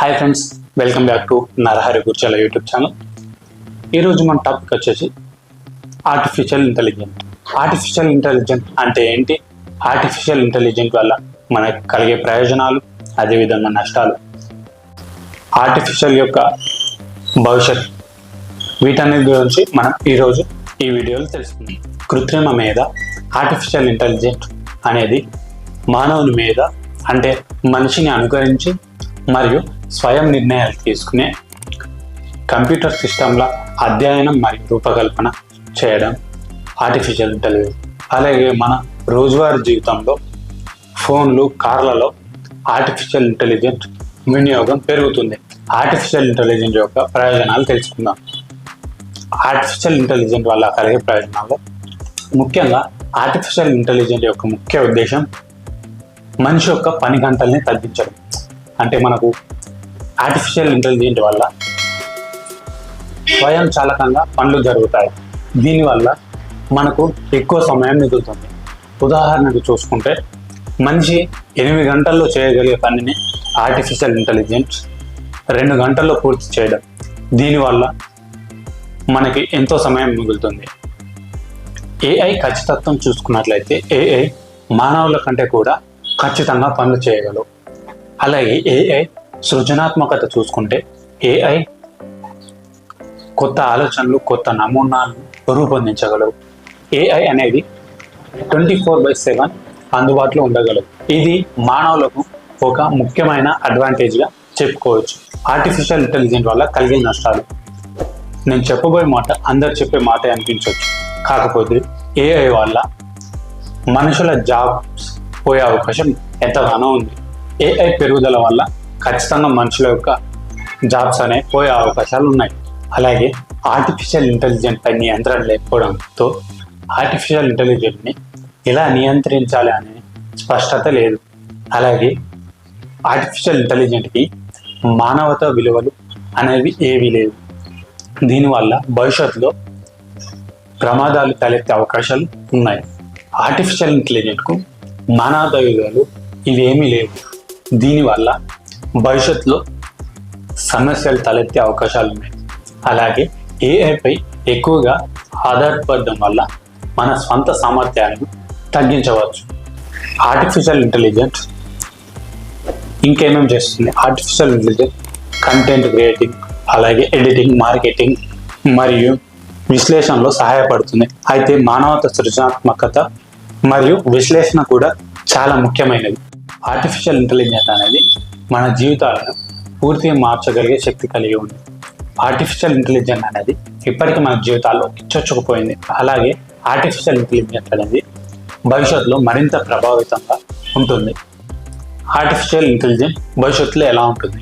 Hi friends, welcome back to Narahari Gurchala YouTube channel. ఈరోజు మన topic వచ్చేసి ఆర్టిఫిషియల్ ఇంటెలిజెంట్. ఆర్టిఫిషియల్ ఇంటెలిజెంట్ అంటే ఏంటి, ఆర్టిఫిషియల్ ఇంటెలిజెంట్ వల్ల మనకు కలిగే ప్రయోజనాలు, అదేవిధంగా నష్టాలు, ఆర్టిఫిషియల్ యొక్క భవిష్యత్, వీటన్నిటి గురించి మనం ఈరోజు ఈ వీడియోలో తెలుసుకుందాం. కృత్రిమ మేధ, ఆర్టిఫిషియల్ ఇంటెలిజెంట్ అనేది మానవుని మీద అంటే మనిషిని అనుకరించి మరియు స్వయం నిర్ణయాలు తీసుకునే కంప్యూటర్ సిస్టంల అధ్యయనం మరియు రూపకల్పన చేయడం ఆర్టిఫిషియల్ ఇంటెలిజెన్స్. అలాగే మన రోజువారీ జీవితంలో ఫోన్లు, కార్లలో ఆర్టిఫిషియల్ ఇంటెలిజెన్స్ వినియోగం పెరుగుతుంది. ఆర్టిఫిషియల్ ఇంటెలిజెన్స్ యొక్క ప్రయోజనాలు తెలుసుకుందాం. ఆర్టిఫిషియల్ ఇంటెలిజెన్స్ వల్ల కలిగే ప్రయోజనాలు ముఖ్యంగా ఆర్టిఫిషియల్ ఇంటెలిజెన్స్ యొక్క ముఖ్య ఉద్దేశం మనిషి యొక్క పని గంటల్ని తగ్గించడం. అంటే మనకు ఆర్టిఫిషియల్ ఇంటెలిజెన్స్ వల్ల స్వయం చాలకంగా పనులు జరుగుతాయి. దీనివల్ల మనకు ఎక్కువ సమయం మిగులుతుంది. ఉదాహరణకు చూసుకుంటే మనిషి 8 గంటల్లో చేయగలిగే పనిని ఆర్టిఫిషియల్ ఇంటెలిజెన్స్ 2 గంటల్లో పూర్తి చేయడం. దీనివల్ల మనకి ఎంతో సమయం మిగులుతుంది. ఏఐ ఖచ్చితత్వం చూసుకున్నట్లయితే ఏఐ మానవుల కంటే కూడా ఖచ్చితంగా పనులు చేయగలవు. అలాగే ఏఐ సృజనాత్మకత చూసుకుంటే ఏఐ కొత్త ఆలోచనలు, కొత్త నమూనాలను రూపొందించగలవు. ఏఐ అనేది 24/7 అందుబాటులో ఉండగలవు. ఇది మానవులకు ఒక ముఖ్యమైన అడ్వాంటేజ్గా చెప్పుకోవచ్చు. ఆర్టిఫిషియల్ ఇంటెలిజెన్స్ వల్ల కలిగే నష్టాలు, నేను చెప్పబోయే మాట అందరు చెప్పే మాట అనిపించవచ్చు. కాకపోతే ఏఐ వల్ల మనుషుల జాబ్స్ పోయే అవకాశం ఎంతగానో ఉంది. ఏఐ పెరుగుదల వల్ల ఖచ్చితంగా మనుషుల యొక్క జాబ్స్ అనేవి పోయే అవకాశాలు ఉన్నాయి. అలాగే ఆర్టిఫిషియల్ ఇంటెలిజెన్స్ పై నియంత్రణ లేకపోవడంతో ఆర్టిఫిషియల్ ఇంటెలిజెన్స్ని ఎలా నియంత్రించాలి అనే స్పష్టత లేదు. అలాగే ఆర్టిఫిషియల్ ఇంటెలిజెన్స్కి మానవతా విలువలు అనేవి ఏవీ లేవు. దీనివల్ల భవిష్యత్తులో ప్రమాదాలు తలెత్తే అవకాశాలు ఉన్నాయి. ఆర్టిఫిషియల్ ఇంటెలిజెన్స్కు మానవతా విలువలు ఇవేమీ లేవు. దీనివల్ల భవిష్యత్తులో సమస్యలు తలెత్తే అవకాశాలు ఉన్నాయి. అలాగే ఏఐపై ఎక్కువగా ఆధారపడడం వల్ల మన స్వంత సామర్థ్యాలను తగ్గించవచ్చు. ఆర్టిఫిషియల్ ఇంటెలిజెన్స్ ఇంకేమేమి చేస్తుంది? ఆర్టిఫిషియల్ ఇంటెలిజెన్స్ కంటెంట్ క్రియేటింగ్, అలాగే ఎడిటింగ్, మార్కెటింగ్ మరియు విశ్లేషణలో సహాయపడుతుంది. అయితే మానవత, సృజనాత్మకత మరియు విశ్లేషణ కూడా చాలా ముఖ్యమైనది. ఆర్టిఫిషియల్ ఇంటెలిజెన్స్ అనేది మన జీవితాలను పూర్తిగా మార్చగలిగే శక్తి కలిగి ఉంది. ఆర్టిఫిషియల్ ఇంటెలిజెన్స్ అనేది ఇప్పటికీ మన జీవితాల్లో చొచ్చుకుపోయింది. అలాగే ఆర్టిఫిషియల్ ఇంటెలిజెన్స్ అనేది భవిష్యత్తులో మరింత ప్రభావితంగా ఉంటుంది. ఆర్టిఫిషియల్ ఇంటెలిజెన్స్ భవిష్యత్తులో ఎలా ఉంటుంది?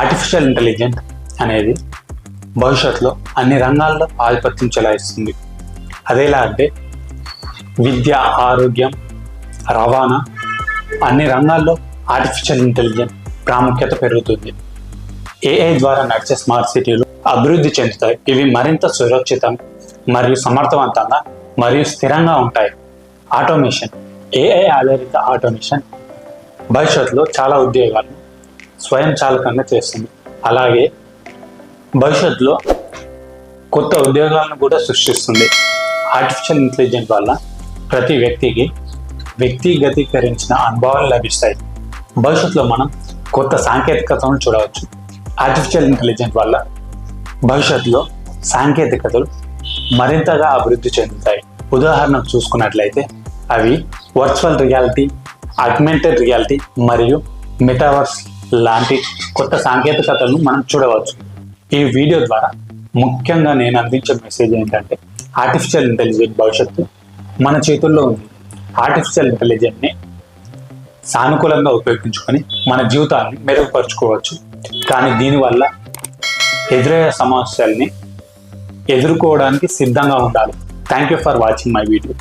ఆర్టిఫిషియల్ ఇంటెలిజెన్స్ అనేది భవిష్యత్తులో అన్ని రంగాల్లో ఆధిపత్యం చెలాయిస్తుంది. అదేలా అంటే విద్య, ఆరోగ్యం, రవాణా, అన్ని రంగాల్లో ఆర్టిఫిషియల్ ఇంటెలిజెన్స్ ప్రాముఖ్యత పెరుగుతుంది. ఏఐ ద్వారా నడిచే స్మార్ట్ సిటీలు అభివృద్ధి చెందుతాయి. ఇవి మరింత సురక్షితం మరియు సమర్థవంతంగా మరియు స్థిరంగా ఉంటాయి. ఆటోమేషన్, ఏఐ ఆధారిత ఆటోమేషన్ భవిష్యత్తులో చాలా ఉద్యోగాలను స్వయం చాలకంగా చేస్తుంది. అలాగే భవిష్యత్తులో కొత్త ఉద్యోగాలను కూడా సృష్టిస్తుంది. ఆర్టిఫిషియల్ ఇంటెలిజెన్స్ వల్ల ప్రతి వ్యక్తికి వ్యక్తిగతీకరించిన అనుభవాలు లభిస్తాయి. భవిష్యత్తులో మనం కొత్త సాంకేతికతను చూడవచ్చు. ఆర్టిఫిషియల్ ఇంటెలిజెన్స్ వల్ల భవిష్యత్తులో సాంకేతికతలు మరింతగా అభివృద్ధి చెందుతాయి. ఉదాహరణకు చూసుకున్నట్లయితే అవి వర్చువల్ రియాలిటీ, ఆగ్మెంటెడ్ రియాలిటీ మరియు మెటావర్స్ లాంటి కొత్త సాంకేతికతలను మనం చూడవచ్చు. ఈ వీడియో ద్వారా ముఖ్యంగా నేను అందించే మెసేజ్ ఏంటంటే ఆర్టిఫిషియల్ ఇంటెలిజెన్స్ భవిష్యత్తు మన చేతుల్లో ఉంది. ఆర్టిఫిషియల్ ఇంటెలిజెన్స్ని సానుకూలంగా ఉపయోగించుకొని మన జీవితాన్ని మెరుగుపరుచుకోవచ్చు. కానీ దీనివల్ల ఎదురయ్యే సమస్యల్ని ఎదుర్కోవడానికి సిద్ధంగా ఉండాలి. Thank you for watching my video.